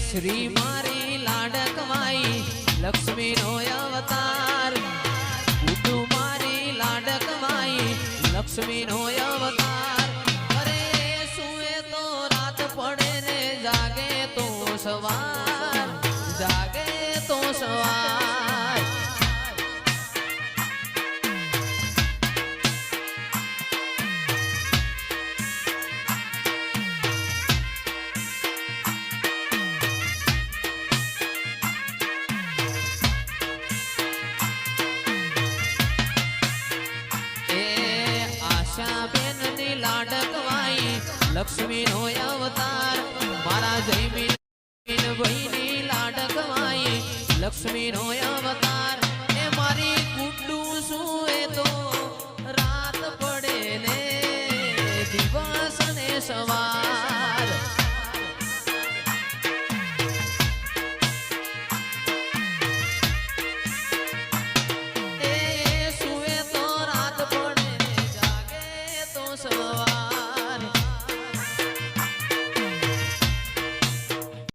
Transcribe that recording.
श्री मारी लाडकमाई लक्ष्मी नो अवतार बुद्धू मारी लाडकमाई लक्ष्मी नो अवतार अरे सुए तो रात पड़े रे जागे तो सवार जागे तो सवार लक्ष्मी नो अवतार मारा जयमीन भाई नी लाडकमाई लक्ष्मी नो